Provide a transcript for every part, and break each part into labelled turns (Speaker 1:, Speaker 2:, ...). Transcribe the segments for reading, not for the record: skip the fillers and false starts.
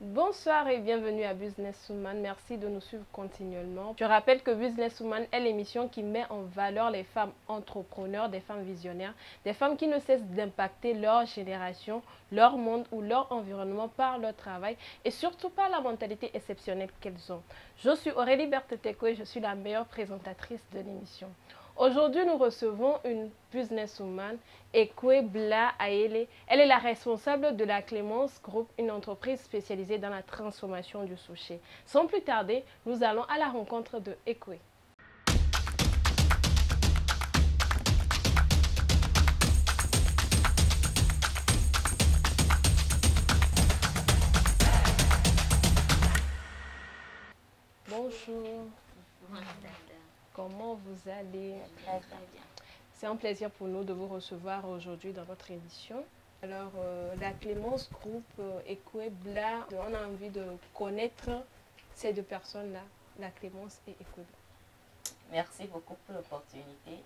Speaker 1: Bonsoir et bienvenue à Businesswoman. Merci de nous suivre continuellement. Je rappelle que Businesswoman est l'émission qui met en valeur les femmes entrepreneurs, des femmes visionnaires, des femmes qui ne cessent d'impacter leur génération, leur monde ou leur environnement par leur travail et surtout par la mentalité exceptionnelle qu'elles ont. Je suis Aurélie Berteteko et je suis la meilleure présentatrice de l'émission. Aujourd'hui, nous recevons une businesswoman, Ekwe Bla Ayele. Elle est la responsable de la Clémence Group, une entreprise spécialisée dans la transformation du sushi. Sans plus tarder, nous allons à la rencontre de Ekwe. Bonjour. Comment vous allez?
Speaker 2: Très très bien.
Speaker 1: C'est un plaisir pour nous de vous recevoir aujourd'hui dans notre émission. Alors, la Clémence Group, Ekwe Bla, on a envie de connaître ces deux personnes-là, la Clémence et Ekwe Bla.
Speaker 2: Merci beaucoup pour l'opportunité.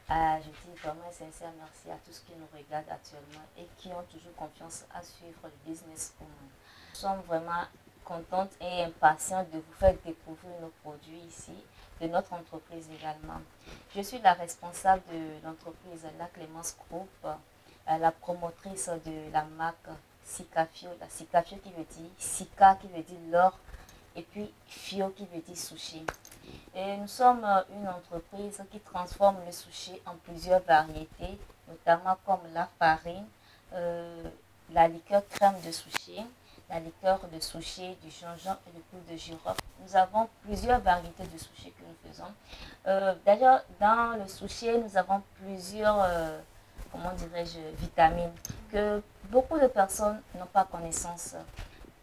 Speaker 2: Je dis vraiment un sincère merci à tous ceux qui nous regardent actuellement et qui ont toujours confiance à suivre le business woman. Nous sommes vraiment contentes et impatientes de vous faire découvrir nos produits ici, de notre entreprise également. Je suis la responsable de l'entreprise La Clémence Group, la promotrice de la marque Sikafio. La Sikafio qui veut dire Sika qui veut dire l'or et puis Fio qui veut dire sushi. Et nous sommes une entreprise qui transforme le sushi en plusieurs variétés, notamment comme la farine, la liqueur crème de sushi, la liqueur de sushi, du gingembre et du clou de girofle. Nous avons plusieurs variétés de sushi que nous faisons. D'ailleurs, dans le sushi, nous avons plusieurs, comment dirais-je, vitamines que beaucoup de personnes n'ont pas connaissance.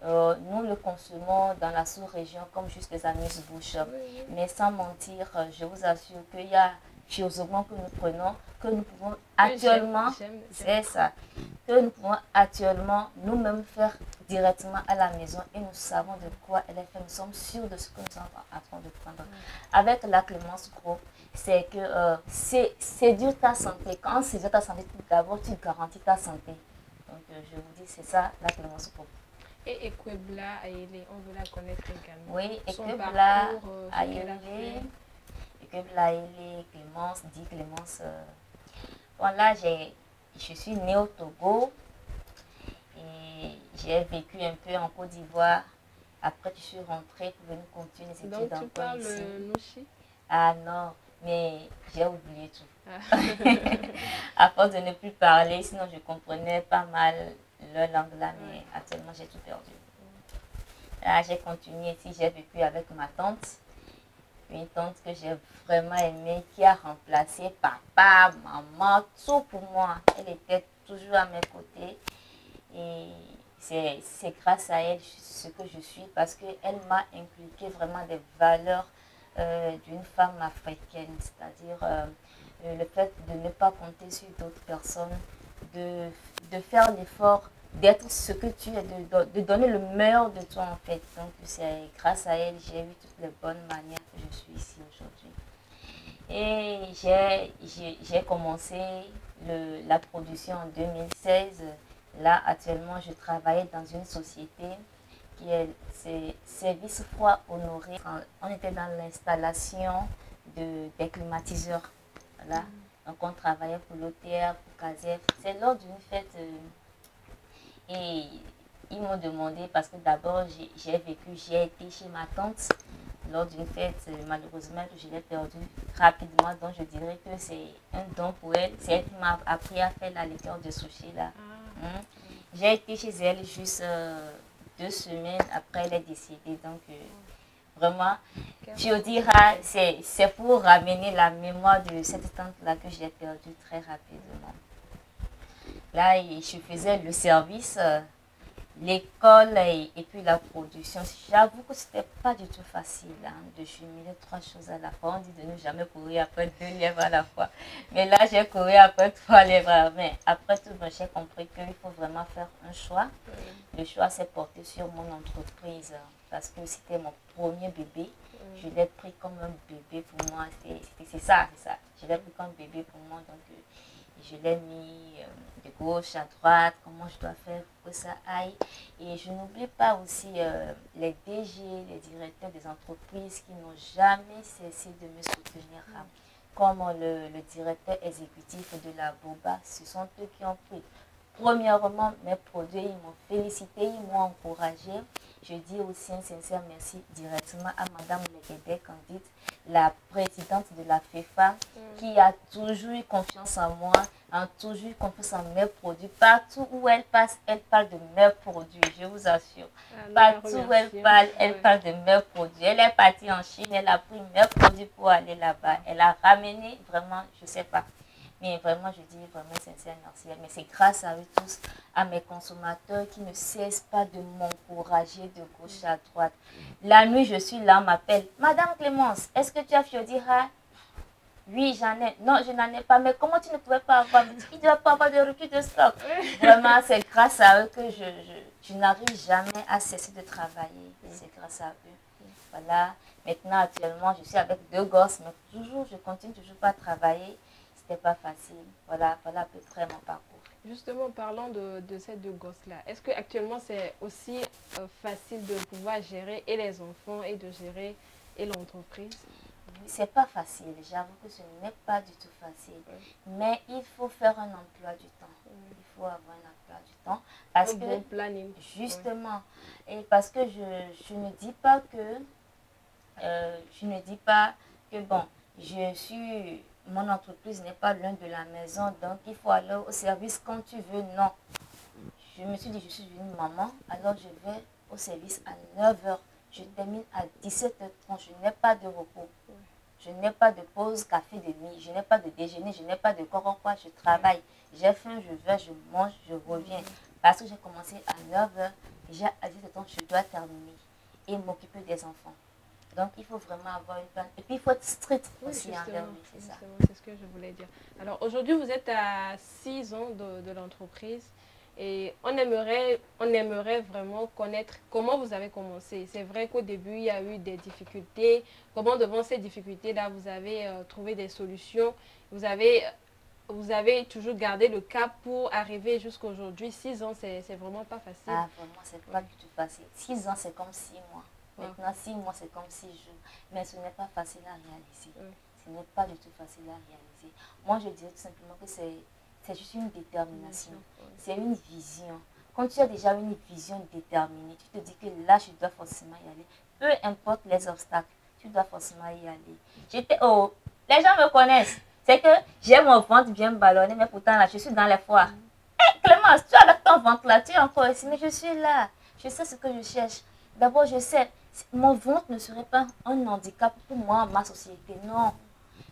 Speaker 2: Nous le consommons dans la sous-région comme juste des amuse-bouches. Mais sans mentir, je vous assure qu'il y a fiosolement que nous prenons, que nous pouvons actuellement, c'est ça, que nous pouvons actuellement nous-mêmes faire directement à la maison et nous savons de quoi elle est faite. Nous sommes sûrs de ce que nous sommes en train de prendre. Avec la Clémence Group, c'est que c'est dur ta santé. Quand c'est dur ta santé, d'abord tu garantis ta santé. Donc je vous dis, c'est ça la Clémence Group.
Speaker 1: Et Ekwe Bla Ayele, on veut la connaître également.
Speaker 2: Oui,
Speaker 1: Son
Speaker 2: Ekwe Bla
Speaker 1: parcours, ce qu'elle a
Speaker 2: Ayele,
Speaker 1: fait.
Speaker 2: Ekwe Bla Ayele, Clémence, dit Clémence. Bon là, je suis née au Togo et j'ai vécu un peu en Côte d'Ivoire. Après, je suis rentrée pour venir continuer les études
Speaker 1: Donc tu
Speaker 2: encore
Speaker 1: parles
Speaker 2: ici.
Speaker 1: Nushi?
Speaker 2: Ah non, mais j'ai oublié tout.
Speaker 1: Ah.
Speaker 2: À force de ne plus parler, sinon je comprenais pas mal leur langue là, mais actuellement j'ai tout perdu. Là, j'ai continué ici, j'ai vécu avec ma tante, une tante que j'ai vraiment aimée, qui a remplacé papa, maman, tout pour moi. Elle était toujours à mes côtés et c'est grâce à elle ce que je suis parce qu'elle m'a inculqué vraiment des valeurs d'une femme africaine, c'est-à-dire le fait de ne pas compter sur d'autres personnes, de faire l'effort d'être ce que tu es, de donner le meilleur de toi en fait. Donc c'est grâce à elle, j'ai eu toutes les bonnes manières que je suis ici aujourd'hui. Et j'ai commencé la production en 2016. Là, actuellement, je travaillais dans une société qui est Service Froid Honoré. On était dans l'installation des climatiseurs. Voilà. Donc, on travaillait pour l'OTR, pour CASEF. C'est lors d'une fête et ils m'ont demandé, parce que d'abord, j'ai été chez ma tante lors d'une fête, malheureusement, que je l'ai perdue rapidement. Donc, je dirais que c'est un don pour elle. C'est elle qui m'a appris à faire la liqueur de sushi là. J'ai été chez elle juste 2 semaines après, elle est décédée. Donc, vraiment, tu diras, c'est pour ramener la mémoire de cette tante-là que j'ai perdue très rapidement. Là, je faisais le service, l'école et puis la production. J'avoue que ce n'était pas du tout facile de jumeler 3 choses à la fois. On dit de ne jamais courir après 2 lièvres à la fois. Mais là, j'ai couru après 3 lièvres. Mais après tout, j'ai compris qu'il faut vraiment faire un choix. Le choix s'est porté sur mon entreprise parce que c'était mon premier bébé. Je l'ai pris comme un bébé pour moi. C'est ça, c'est ça. Je l'ai pris comme bébé pour moi. Donc, Je l'ai mis de gauche à droite, comment je dois faire pour que ça aille. Et je n'oublie pas aussi les DG, les directeurs des entreprises qui n'ont jamais cessé de me soutenir. Comme le directeur exécutif de la Boba, ce sont eux qui ont pris premièrement mes produits, ils m'ont félicité, ils m'ont encouragé. Je dis aussi un sincère merci directement à Madame Leguédé Candide, la présidente de la FEFA, qui a toujours eu confiance en moi, a toujours eu confiance en mes produits. Partout où elle passe, elle parle de mes produits, je vous assure. Partout où elle parle de mes produits. Elle est partie en Chine, elle a pris mes produits pour aller là-bas. Elle a ramené vraiment, je ne sais pas. Mais vraiment, je dis vraiment sincère merci. Mais c'est grâce à eux tous, à mes consommateurs qui ne cessent pas de m'encourager de gauche à droite. La nuit, je suis là, on m'appelle. Madame Clémence, est-ce que tu as Fiodira? Oui, j'en ai. Non, je n'en ai pas. Mais comment tu ne pouvais pas avoir? Il ne doit pas avoir de recul de stock. Vraiment, c'est grâce à eux que je n'arrive jamais à cesser de travailler. C'est grâce à eux. Voilà. Maintenant, actuellement, je suis avec 2 gosses, mais toujours, je continue toujours pas à travailler. C'était pas facile. Voilà à peu près mon parcours.
Speaker 1: Justement, parlant de ces 2 gosses-là, est-ce que actuellement c'est aussi facile de pouvoir gérer et les enfants et de gérer et l'entreprise?
Speaker 2: C'est pas facile, j'avoue que ce n'est pas du tout facile. Mais il faut faire un emploi du temps. Il faut avoir un emploi du temps. Parce
Speaker 1: un bon planning.
Speaker 2: Justement. Et parce que je ne dis pas que bon, mon entreprise n'est pas loin de la maison, donc il faut aller au service quand tu veux. Non. Je me suis dit, je suis une maman, alors je vais au service à 9h. Je termine à 17h30. Je n'ai pas de repos. Je n'ai pas de pause café de nuit. Je n'ai pas de déjeuner. Je n'ai pas de corps. Je travaille. J'ai faim, je vais, je mange, je reviens. Parce que j'ai commencé à 9h. Déjà à 17h30, je dois terminer et m'occuper des enfants. Donc, il faut vraiment avoir une plan. Et puis, il faut être strict aussi envers lui, c'est ça.
Speaker 1: C'est ce que je voulais dire. Alors, aujourd'hui, vous êtes à 6 ans de l'entreprise et on aimerait vraiment connaître comment vous avez commencé. C'est vrai qu'au début, il y a eu des difficultés. Comment, devant ces difficultés-là, vous avez trouvé des solutions? Vous avez toujours gardé le cap pour arriver jusqu'à aujourd'hui. 6 ans, c'est vraiment pas facile.
Speaker 2: Ah, vraiment, c'est pas du tout facile. 6 ans, c'est comme 6 mois. Maintenant, 6 mois, c'est comme 6 jours. Mais ce n'est pas facile à réaliser. Ce n'est pas du tout facile à réaliser. Moi, je dirais tout simplement que c'est juste une détermination. C'est une vision. Quand tu as déjà une vision déterminée, tu te dis que là, je dois forcément y aller. Peu importe les obstacles, tu dois forcément y aller. Les gens me connaissent. C'est que j'ai mon ventre bien ballonné, mais pourtant, là, je suis dans les foires. Hé, Clémence, tu as avec ton ventre là, tu es encore ici, mais je suis là. Je sais ce que je cherche. D'abord, je sais, mon ventre ne serait pas un handicap pour moi, ma société. Non.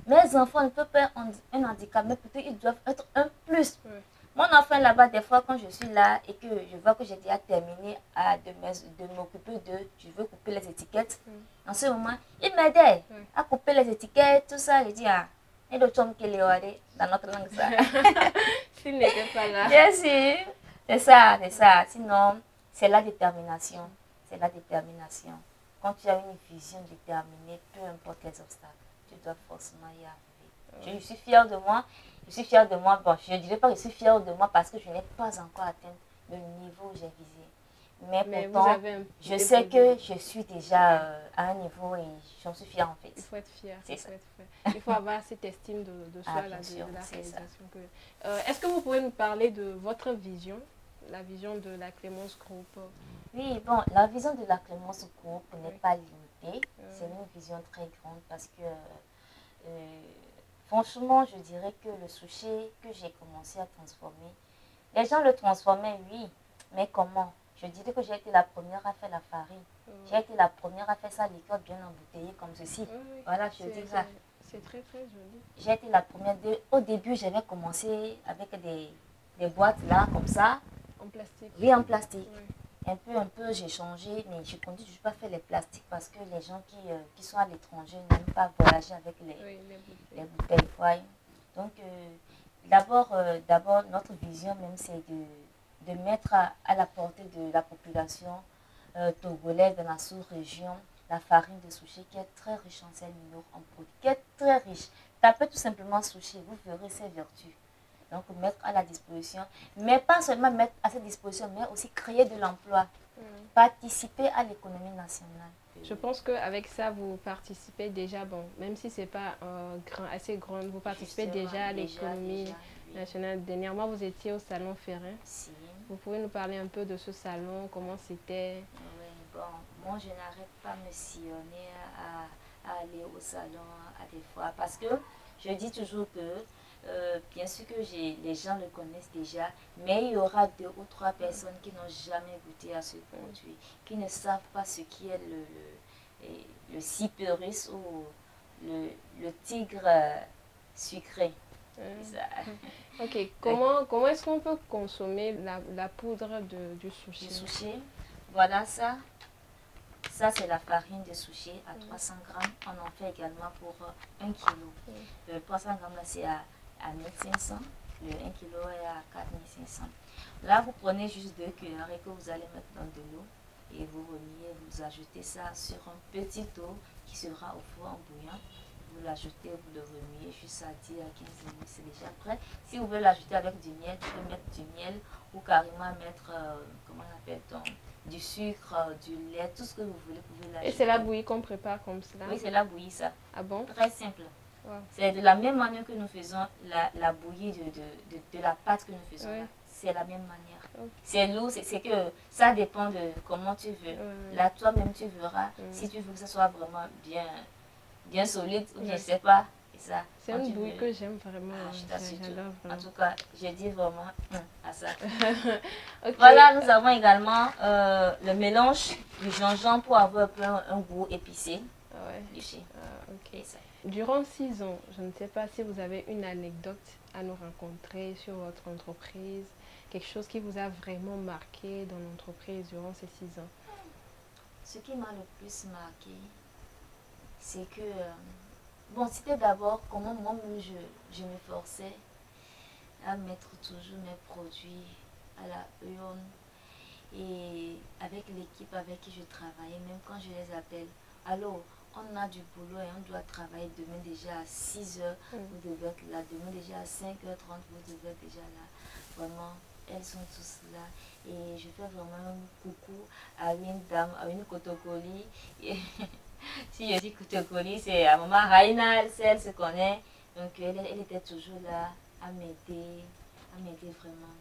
Speaker 2: Mes enfants ne peuvent pas être un handicap, mais peut-être ils doivent être un plus. Mon enfant là-bas, des fois, quand je suis là et que je vois que j'ai déjà terminé de m'occuper je veux couper les étiquettes. En ce moment, il m'aidait à couper les étiquettes, tout ça. Je dis, et le chum qui est dans notre langue, ça.
Speaker 1: S'il n'était pas là.
Speaker 2: Bien sûr. C'est ça. Sinon, c'est la détermination. C'est la détermination. Quand tu as une vision déterminée, peu importe les obstacles, tu dois forcément y arriver. Je suis fière de moi. Bon, je ne dirais pas que je suis fière de moi parce que je n'ai pas encore atteint le niveau où j'ai visé. Mais pourtant, je sais que je suis déjà à un niveau et j'en suis fière en fait.
Speaker 1: Il faut être fier.
Speaker 2: C'est ça.
Speaker 1: Il faut avoir cette estime de soi,
Speaker 2: bien sûr,
Speaker 1: de la réalisation. Est-ce que vous pouvez nous parler de votre vision, la vision de la Clémence Group?
Speaker 2: Oui, bon, la vision de la Clémence Group n'est pas limitée. C'est une vision très grande parce que, franchement, je dirais que le sushi que j'ai commencé à transformer, les gens le transformaient, oui, mais comment? Je dirais que j'ai été la première à faire la farine. J'ai été la première à faire sa liqueur bien embouteillée comme ceci. Voilà, je dis ça.
Speaker 1: C'est très, très joli.
Speaker 2: J'ai été la première. Au début, j'avais commencé avec des boîtes là, comme ça.
Speaker 1: En plastique?
Speaker 2: Oui, en plastique. Un peu, j'ai changé, mais je continue toujours pas faire les plastiques parce que les gens qui sont à l'étranger n'aiment pas voyager avec les bouteilles. Ouais. Donc, d'abord, notre vision même, c'est de mettre à la portée de la population togolaise dans la sous-région la farine de sushi qui est très riche en sel minéraux, en produits, qui est très riche. Tapez tout simplement sushi, vous verrez ses vertus. Donc, mettre à la disposition, mais pas seulement mettre à cette disposition, mais aussi créer de l'emploi, participer à l'économie nationale.
Speaker 1: Je pense qu'avec ça, vous participez déjà, bon, même si ce n'est pas assez grand, vous participez
Speaker 2: Justement,
Speaker 1: déjà à l'économie
Speaker 2: oui.
Speaker 1: nationale. Dernièrement, vous étiez au Salon Ferrin.
Speaker 2: Si.
Speaker 1: Vous pouvez nous parler un peu de ce salon, comment c'était?
Speaker 2: Oui, bon, moi je n'arrête pas de me sillonner à aller au salon à des fois parce que je dis toujours que bien sûr que les gens le connaissent déjà, mais il y aura 2 ou 3 personnes qui n'ont jamais goûté à ce produit, qui ne savent pas ce qui est le cyperus ou le tigre sucré.
Speaker 1: Ok, comment est-ce qu'on peut consommer la poudre du sushi?
Speaker 2: Du sushi, voilà ça. Ça, c'est la farine de sushi à 300 grammes. On en fait également pour 1 kg. Le 300 grammes, là, c'est à 1500. Le 1 kg est à 4500. Là, vous prenez juste 2 cuillères et que vous allez mettre dans de l'eau. Et vous reliez, vous ajoutez ça sur un petit eau qui sera au four en bouillant. Vous l'ajoutez, vous le remuez juste à 10 à 15 minutes, c'est déjà prêt. Si vous voulez l'ajouter avec du miel, vous pouvez mettre du miel ou carrément mettre, comment on appelle-t-on, du sucre, du lait, tout ce que vous voulez, vous pouvez l'ajouter.
Speaker 1: Et c'est la bouillie qu'on prépare comme cela?
Speaker 2: Oui, c'est la bouillie, ça.
Speaker 1: Ah bon?
Speaker 2: Très simple.
Speaker 1: Wow.
Speaker 2: C'est de la même manière que nous faisons la bouillie de la pâte que nous faisons là. C'est la même manière. Okay. C'est lourd, c'est que ça dépend de comment tu veux. Là, toi-même, tu verras si tu veux que ça soit vraiment bien solide ou je ne sais pas.
Speaker 1: C'est une bouillie que j'aime vraiment.
Speaker 2: J'adore vraiment. En tout cas, je dis vraiment à ça.
Speaker 1: Okay.
Speaker 2: Voilà, nous avons également le mélange du gingembre pour avoir un goût épicé.
Speaker 1: Okay. Durant 6 ans, je ne sais pas si vous avez une anecdote à nous rencontrer sur votre entreprise, quelque chose qui vous a vraiment marqué dans l'entreprise durant ces 6 ans.
Speaker 2: Ce qui m'a le plus marqué, c'est que, bon, c'était d'abord comment moi-même je me forçais à mettre toujours mes produits à la urne. Et avec l'équipe avec qui je travaillais, même quand je les appelle, allô, on a du boulot et on doit travailler demain déjà à 6 h, vous devez être là, demain déjà à 5h30, vous devez être déjà là. Vraiment, elles sont tous là. Et je fais vraiment un coucou à une dame, à une Kotokoli. Si je dis Kotokoli, c'est à maman Raina, elle se connaît. Donc elle était toujours là à m'aider vraiment.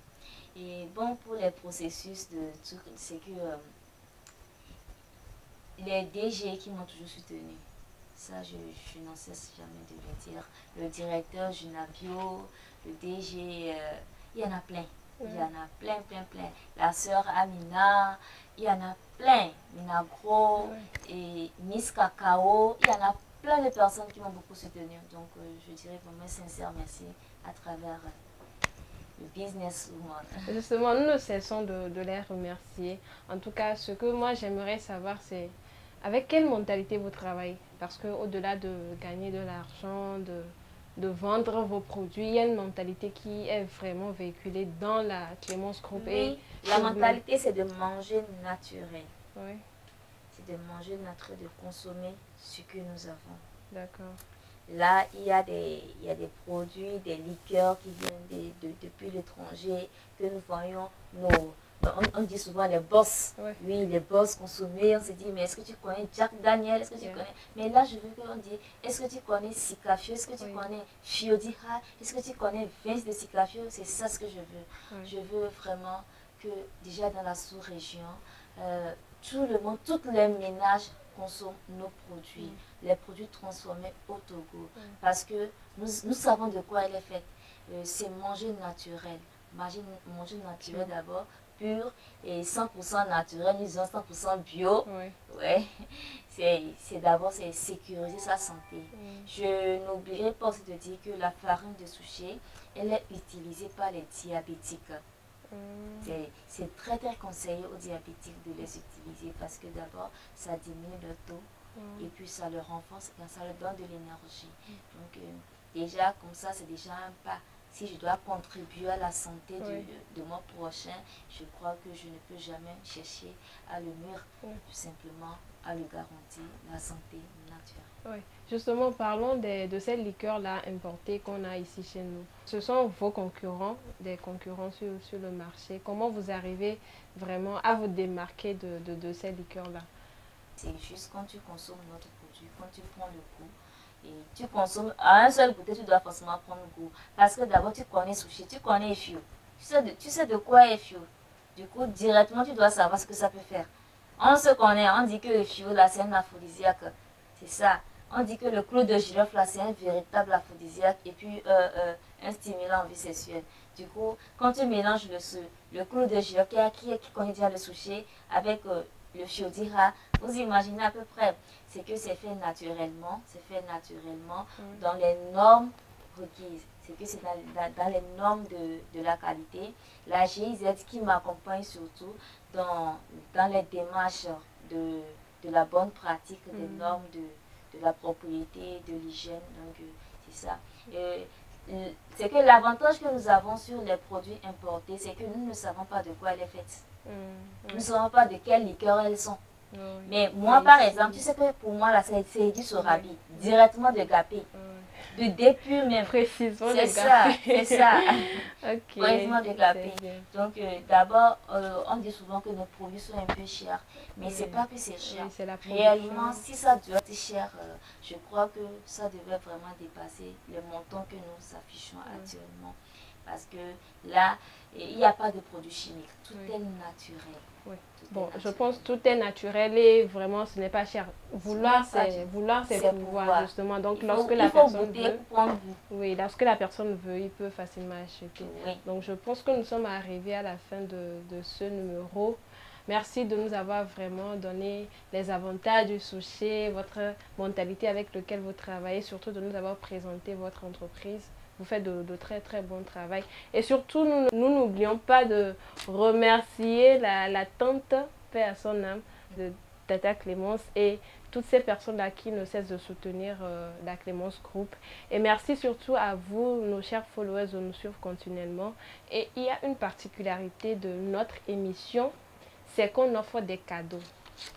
Speaker 2: Et bon, pour les processus de tout, c'est que les DG qui m'ont toujours soutenu, ça je n'en cesse jamais de le dire. Le directeur Junabio, le DG, il y en a plein. Il y en a plein. La sœur Amina, il y en a plein. Minagro et Miss Cacao, il y en a plein de personnes qui m'ont beaucoup soutenu. Donc je dirais vraiment un sincère merci à travers le business woman.
Speaker 1: Justement, nous ne cessons de les remercier. En tout cas, ce que moi j'aimerais savoir, c'est avec quelle mentalité vous travaillez? Parce qu'au-delà de gagner de l'argent, de vendre vos produits, il y a une mentalité qui est vraiment véhiculée dans la Clémence Group.
Speaker 2: Oui, la mentalité, c'est de manger naturel.
Speaker 1: Oui.
Speaker 2: C'est de manger naturel, de consommer ce que nous avons.
Speaker 1: D'accord.
Speaker 2: Là, il y a des produits, des liqueurs qui viennent depuis l'étranger, que nous voyons on dit souvent les boss. Oui, les boss consommés. On se dit, mais est-ce que tu connais Jack Daniel? Est-ce que tu connais? Mais là, je veux qu'on dise, est-ce que tu connais Sikafio? Est-ce que tu connais Fiodira? Est-ce que tu connais Vince de Sikafio? C'est ça ce que je veux. Je veux vraiment que déjà dans la sous-région, tout le monde, tous les ménages consomment nos produits, les produits transformés au Togo. Parce que nous savons de quoi elle est faite. C'est manger naturel. Manger naturel d'abord, pur et 100% naturel, disons 100% bio. C'est d'abord sécuriser sa santé. Je n'oublierai pas aussi de dire que la farine de sushi, elle est utilisée par les diabétiques. C'est très conseillé aux diabétiques de les utiliser parce que d'abord, ça diminue le taux et puis ça le renforce et ça leur donne de l'énergie. Donc déjà, comme ça, c'est déjà un pas si je dois contribuer à la santé
Speaker 1: Oui.
Speaker 2: de mon prochain, je crois que je ne peux jamais chercher à le nuire,
Speaker 1: Oui.
Speaker 2: tout simplement à lui garantir la santé naturelle.
Speaker 1: Oui. Justement, parlons de ces liqueurs-là importées qu'on a ici chez nous. Ce sont vos concurrents, des concurrents sur le marché. Comment vous arrivez vraiment à vous démarquer de ces liqueurs-là?
Speaker 2: C'est juste quand tu consommes notre produit, quand tu prends le goût, et tu consommes à un seul goûter, tu dois forcément prendre le goût. Parce que d'abord, tu connais sushi, tu connais FIO. Tu sais de quoi est FIO. Du coup, directement, tu dois savoir ce que ça peut faire. On se connaît, on dit que le FIO, là, c'est un aphrodisiaque. C'est ça. On dit que le clou de girofle, là, c'est un véritable aphrodisiaque et puis un stimulant en vie sexuelle. Du coup, quand tu mélanges le clou de girofle, qui connaît déjà le sushi, avec le fiodira, vous imaginez à peu près. C'est que c'est fait naturellement, dans les normes requises. C'est que c'est dans les normes de la qualité. La GIZ qui m'accompagne surtout dans les démarches de la bonne pratique, des normes de la propriété, de l'hygiène. Donc, c'est ça. C'est que l'avantage que nous avons sur les produits importés, c'est que nous ne savons pas de quoi elle est faite. Nous ne savons pas de quelle liqueur elles sont. Mais moi, par exemple, tu sais que pour moi, là, c'est du sorabi, directement de Gapé. De dépur même.
Speaker 1: Précisément
Speaker 2: c'est ça, c'est ça.
Speaker 1: Ok.
Speaker 2: Précisément de Gapé. Donc, d'abord, on dit souvent que nos produits sont un peu chers. Mais c'est pas que c'est cher.
Speaker 1: C'est la
Speaker 2: réellement, si ça doit être cher, je crois que ça devait vraiment dépasser les montants que nous affichons actuellement. Parce que là, il n'y a pas de produits chimiques. Tout est naturel.
Speaker 1: Oui. Bon, je pense que tout est naturel et vraiment ce n'est pas cher. Vouloir, c'est pouvoir, justement. Donc, lorsque la personne veut, oui, lorsque la personne veut, il peut facilement acheter.
Speaker 2: Oui.
Speaker 1: Donc, je pense que nous sommes arrivés à la fin de ce numéro. Merci de nous avoir vraiment donné les avantages du sushi, votre mentalité avec laquelle vous travaillez, surtout de nous avoir présenté votre entreprise. Vous faites de très très bon travail. Et surtout, nous n'oublions pas de remercier la tante, paix à son âme, de Tata Clémence et toutes ces personnes-là qui ne cessent de soutenir la Clémence Group. Et merci surtout à vous, nos chers followers, de nous suivre continuellement. Et il y a une particularité de notre émission, c'est qu'on offre des cadeaux.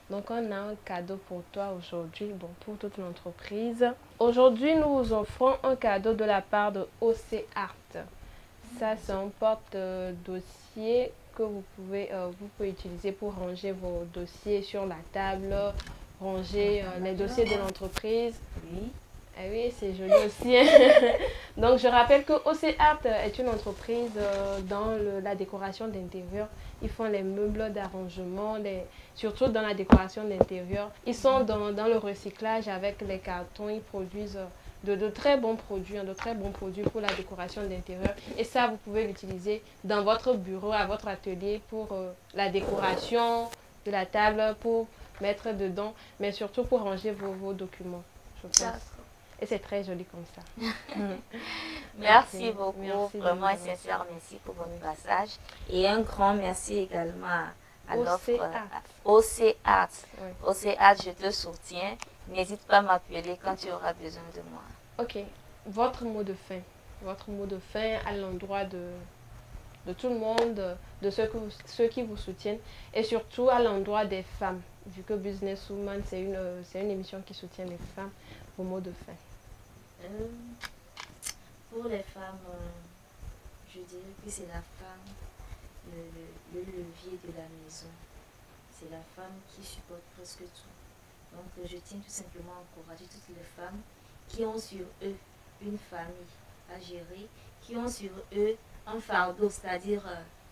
Speaker 1: Donc, on a un cadeau pour toi aujourd'hui, bon, pour toute l'entreprise. Aujourd'hui, nous vous offrons un cadeau de la part de OC Art. Ça, c'est un porte-dossier que vous pouvez utiliser pour ranger vos dossiers sur la table, ranger les dossiers de l'entreprise.
Speaker 2: Oui.
Speaker 1: Ah oui, c'est joli aussi. Donc, je rappelle que OC Art est une entreprise dans la décoration d'intérieur. Ils font les meubles d'arrangement, surtout dans la décoration d'intérieur. Ils sont dans le recyclage avec les cartons. Ils produisent de très bons produits, de très bons produits pour la décoration d'intérieur. Et ça, vous pouvez l'utiliser dans votre bureau, à votre atelier pour la décoration de la table, pour mettre dedans, mais surtout pour ranger vos documents, je pense. Et c'est très joli comme ça.
Speaker 2: Merci beaucoup,
Speaker 1: merci
Speaker 2: vraiment un sincère merci pour votre passage. Et un grand merci également à l'offre OC Art.
Speaker 1: Oui.
Speaker 2: OC Art, je te soutiens. N'hésite pas à m'appeler quand tu auras besoin de moi.
Speaker 1: Ok, votre mot de fin à l'endroit de tout le monde, de ceux qui vous soutiennent et surtout à l'endroit des femmes, vu que Businesswoman, c'est une émission qui soutient les femmes. Vos mots de fin.
Speaker 2: Pour les femmes, je dirais que c'est la femme, le levier de la maison. C'est la femme qui supporte presque tout. Donc je tiens tout simplement à encourager toutes les femmes qui ont sur eux une famille à gérer, qui ont sur eux un fardeau, c'est-à-dire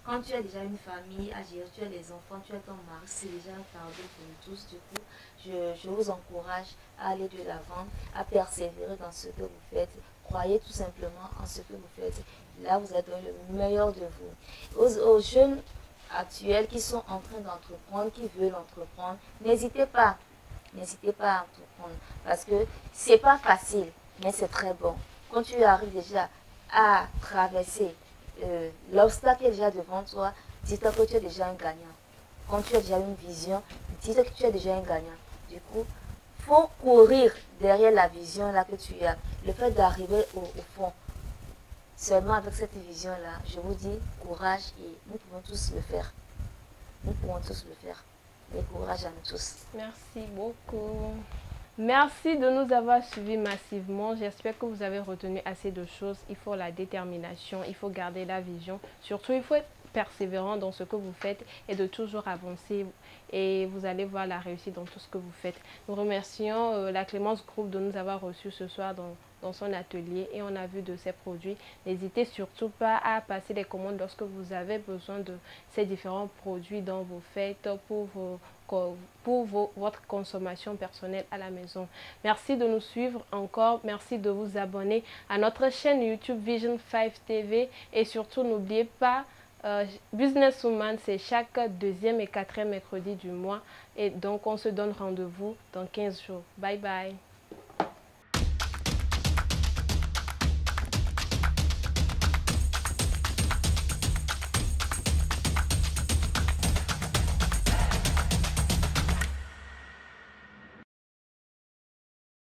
Speaker 2: quand tu as déjà une famille à gérer, tu as les enfants, tu as ton mari, c'est déjà un fardeau pour nous tous. Du coup, je vous encourage à aller de l'avant, à persévérer dans ce que vous faites. Croyez tout simplement en ce que vous faites. Là, vous êtes dans le meilleur de vous. Aux jeunes actuels qui sont en train d'entreprendre, qui veulent entreprendre, n'hésitez pas. N'hésitez pas à entreprendre. Parce que c'est pas facile, mais c'est très bon. Quand tu arrives déjà à traverser l'obstacle est déjà devant toi, dis-toi que tu es déjà un gagnant. Quand tu as déjà une vision, dis-toi que tu es déjà un gagnant. Du coup, il faut courir derrière la vision là que tu as. Le fait d'arriver au fond, Seulement avec cette vision-là, je vous dis courage et nous pouvons tous le faire. Nous pouvons tous le faire. Et courage à nous tous.
Speaker 1: Merci beaucoup. Merci de nous avoir suivis massivement. J'espère que vous avez retenu assez de choses. Il faut la détermination, il faut garder la vision. Surtout, il faut être persévérant dans ce que vous faites et de toujours avancer. Et vous allez voir la réussite dans tout ce que vous faites. Nous remercions la Clémence Group de nous avoir reçus ce soir dans son atelier et on a vu de ces produits. N'hésitez surtout pas à passer les commandes lorsque vous avez besoin de ces différents produits dans vos fêtes pour votre consommation personnelle à la maison. Merci de nous suivre encore. Merci de vous abonner à notre chaîne YouTube Vision 5 TV et surtout n'oubliez pas Businesswoman, c'est chaque deuxième et quatrième mercredi du mois et donc on se donne rendez-vous dans 15 jours. Bye bye.